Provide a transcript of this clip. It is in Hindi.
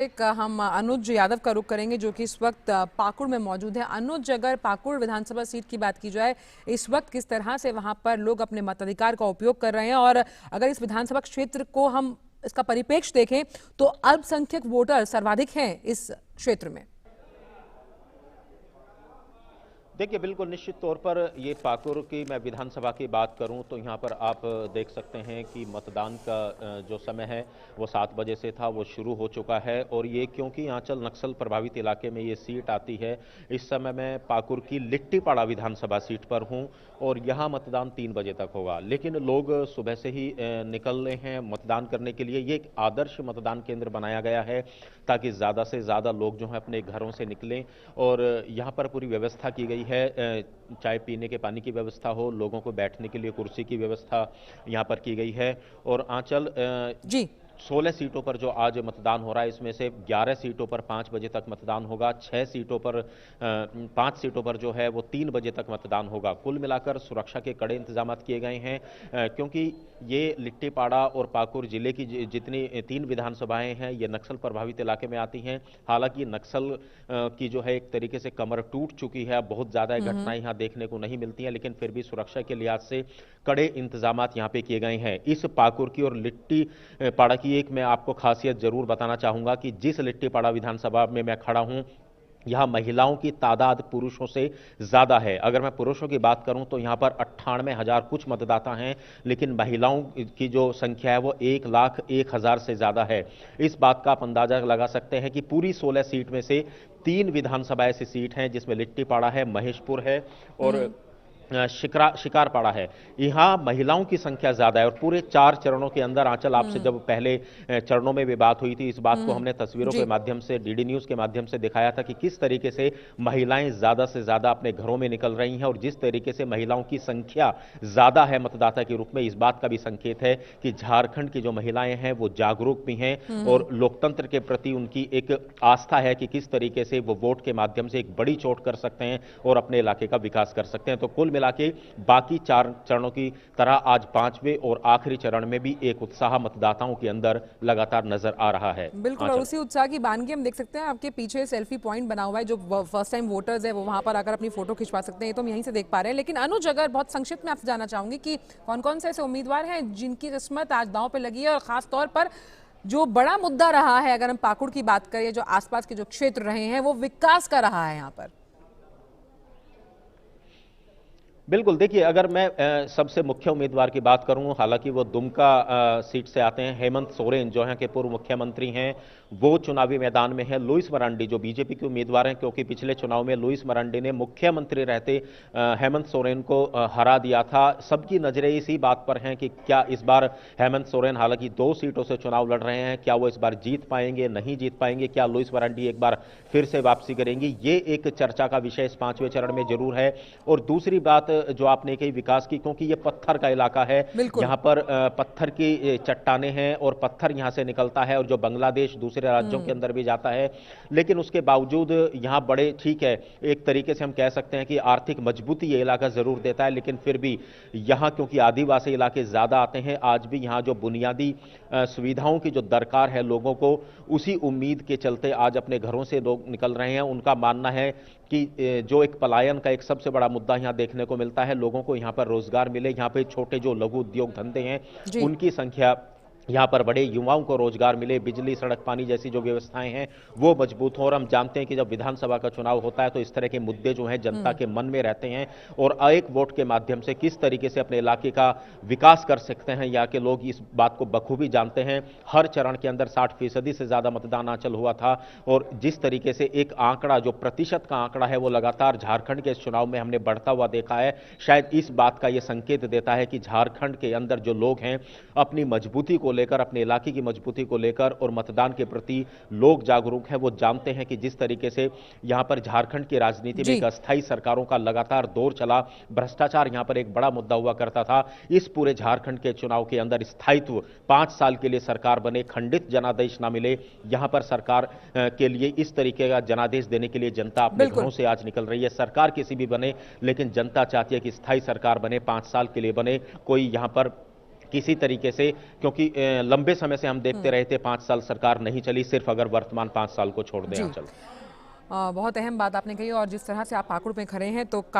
हम अनुज यादव का रुख करेंगे जो कि इस वक्त पाकुड़ में मौजूद है। अनुज, अगर पाकुड़ विधानसभा सीट की बात की जाए, इस वक्त किस तरह से वहां पर लोग अपने मताधिकार का उपयोग कर रहे हैं, और अगर इस विधानसभा क्षेत्र को हम इसका परिप्रेक्ष्य देखें तो अल्पसंख्यक वोटर सर्वाधिक हैं इस क्षेत्र में। देखिए, बिल्कुल निश्चित तौर पर ये पाकुड़ की मैं विधानसभा की बात करूं तो यहाँ पर आप देख सकते हैं कि मतदान का जो समय है वो 7 बजे से था, वो शुरू हो चुका है। और ये क्योंकि आंचल नक्सल प्रभावित इलाके में ये सीट आती है, इस समय मैं पाकुड़ की लिट्टीपाड़ा विधानसभा सीट पर हूँ और यहाँ मतदान 3 बजे तक होगा। लेकिन लोग सुबह से ही निकल रहे हैं मतदान करने के लिए। ये एक आदर्श मतदान केंद्र बनाया गया है ताकि ज़्यादा से ज़्यादा लोग जो हैं अपने घरों से निकलें। और यहाँ पर पूरी व्यवस्था की गई है, चाय पीने के पानी की व्यवस्था हो, लोगों को बैठने के लिए कुर्सी की व्यवस्था यहाँ पर की गई है। और आंचल जी, 16 सीटों पर जो आज मतदान हो रहा है, इसमें से 11 सीटों पर 5 बजे तक मतदान होगा, 6 सीटों पर 5 सीटों पर जो है वो 3 बजे तक मतदान होगा। कुल मिलाकर सुरक्षा के कड़े इंतजाम किए गए हैं, क्योंकि ये लिट्टीपाड़ा और पाकुड़ जिले की जितनी 3 विधानसभाएं हैं ये नक्सल प्रभावित इलाके में आती हैं। हालांकि नक्सल की जो है एक तरीके से कमर टूट चुकी है, बहुत ज़्यादा घटनाएं यहाँ देखने को नहीं मिलती हैं, लेकिन फिर भी सुरक्षा के लिहाज से कड़े इंतजाम यहाँ पे किए गए हैं। इस पाकुड़ की और लिट्टीपाड़ा की एक मैं आपको खासियत जरूर बताना चाहूंगा कि जिस लिट्टीपाड़ा विधानसभा में मैं खड़ा हूं, यहां महिलाओं की तादाद पुरुषों से ज्यादा है। अगर मैं पुरुषों की बात करूं तो यहां पर 98,000 कुछ मतदाता हैं, लेकिन महिलाओं की जो संख्या है वो 1,01,000 से ज्यादा है। इस बात का आप अंदाजा लगा सकते हैं कि पूरी 16 सीट में से 3 विधानसभा ऐसी सीट हैं जिसमें लिट्टीपाड़ा है, महेशपुर है और शिकारपाड़ा है। यहाँ महिलाओं की संख्या ज्यादा है। और पूरे 4 चरणों के अंदर आंचल, आपसे जब पहले चरणों में भी बात हुई थी, इस बात को हमने तस्वीरों के माध्यम से, डीडी न्यूज के माध्यम से दिखाया था कि किस तरीके से महिलाएं ज्यादा से ज्यादा अपने घरों में निकल रही हैं। और जिस तरीके से महिलाओं की संख्या ज्यादा है मतदाता के रूप में, इस बात का भी संकेत है कि झारखंड की जो महिलाएं हैं वो जागरूक भी हैं और लोकतंत्र के प्रति उनकी एक आस्था है कि किस तरीके से वो वोट के माध्यम से एक बड़ी चोट कर सकते हैं और अपने इलाके का विकास कर सकते हैं। तो कुल मिला के बाकी 4 चरणों की तरह आज 5वें और आखिरी चरण में भी एक उत्साह मतदाताओं के अंदर लगातार नजर आ रहा है। बिल्कुल, और उसी उत्साह की बानगी हम देख सकते हैं। आपके पीछे सेल्फी पॉइंट बना हुआ है, जो फर्स्ट टाइम वोटर्स है वो वहां पर आकर अपनी फोटो खिंचवा सकते हैं, तो हम यहीं से देख पा रहे हैं। लेकिन अनुज, अगर बहुत संक्षिप्त में आपसे जानना चाहूंगी कि कौन कौन से ऐसे उम्मीदवार हैं जिनकी किस्मत आज दांव पे लगी है, और खास तौर पर जो बड़ा मुद्दा रहा है, अगर हम पाकुड़ की बात करें, जो आसपास के जो क्षेत्र रहे हैं वो विकास का रहा है यहाँ पर। बिल्कुल, देखिए, अगर मैं सबसे मुख्य उम्मीदवार की बात करूं, हालांकि वो दुमका सीट से आते हैं, हेमंत सोरेन जो हैं के पूर्व मुख्यमंत्री हैं, वो चुनावी मैदान में है। लुइस मरांडी जो बीजेपी के उम्मीदवार हैं, क्योंकि पिछले चुनाव में लुइस मरांडी ने मुख्यमंत्री रहते हेमंत सोरेन को हरा दिया था। सबकी नजरें इसी बात पर हैं कि क्या इस बार हेमंत सोरेन, हालांकि 2 सीटों से चुनाव लड़ रहे हैं, क्या वो इस बार जीत पाएंगे, नहीं जीत पाएंगे, क्या लुइस मरांडी एक बार फिर से वापसी करेंगी, ये एक चर्चा का विषय इस 5वें चरण में जरूर है। और दूसरी बात जो आपने कही विकास की, क्योंकि ये पत्थर का इलाका है, यहाँ पर पत्थर की चट्टानें हैं और पत्थर यहाँ से निकलता है और जो बांग्लादेश दूसरे राज्यों के अंदर भी जाता है। लेकिन उसके बावजूद यहाँ बड़े, ठीक है, एक तरीके से हम कह सकते हैं कि आर्थिक मजबूती ये इलाका जरूर देता है, लेकिन फिर भी यहाँ क्योंकि आदिवासी इलाके ज्यादा आते हैं, आज भी यहाँ जो बुनियादी सुविधाओं की जो दरकार है लोगों को, उसी उम्मीद के चलते आज अपने घरों से लोग निकल रहे हैं। उनका मानना है कि जो एक पलायन का एक सबसे बड़ा मुद्दा यहाँ देखने को मिलता है, लोगों को यहाँ पर रोजगार मिले, यहाँ पे छोटे जो लघु उद्योग धंधे हैं उनकी संख्या, यहाँ पर बड़े युवाओं को रोजगार मिले, बिजली सड़क पानी जैसी जो व्यवस्थाएं हैं वो मजबूत हो। और हम जानते हैं कि जब विधानसभा का चुनाव होता है तो इस तरह के मुद्दे जो हैं जनता के मन में रहते हैं, और एक वोट के माध्यम से किस तरीके से अपने इलाके का विकास कर सकते हैं, यहाँ के लोग इस बात को बखूबी जानते हैं। हर चरण के अंदर 60% से ज्यादा मतदान आंचल हुआ था, और जिस तरीके से एक आंकड़ा, जो प्रतिशत का आंकड़ा है, वो लगातार झारखंड के इस चुनाव में हमने बढ़ता हुआ देखा है। शायद इस बात का यह संकेत देता है कि झारखंड के अंदर जो लोग हैं अपनी मजबूती को लेकर, अपने इलाके की मजबूती को लेकर और मतदान के प्रति लोग जागरूक हैं। वो जानते हैं कि जिस तरीके से यहां पर झारखंड की राजनीति में एक अस्थायी सरकारों का लगातार दौर चला, भ्रष्टाचार यहां पर एक बड़ा मुद्दा हुआ करता था, इस पूरे झारखंड के चुनाव के अंदर स्थायित्व, 5 साल के लिए सरकार बने, खंडित जनादेश ना मिले, यहां पर सरकार के लिए इस तरीके का जनादेश देने के लिए जनता अपने घरों से आज निकल रही है। सरकार किसी भी बने, लेकिन जनता चाहती है कि स्थायी सरकार बने, 5 साल के लिए बने, कोई यहां पर किसी तरीके से, क्योंकि लंबे समय से हम देखते रहे थे 5 साल सरकार नहीं चली, सिर्फ अगर वर्तमान 5 साल को छोड़ दें जी आंचल। बहुत अहम बात आपने कही और जिस तरह से आप पाकुड़ में खड़े हैं तो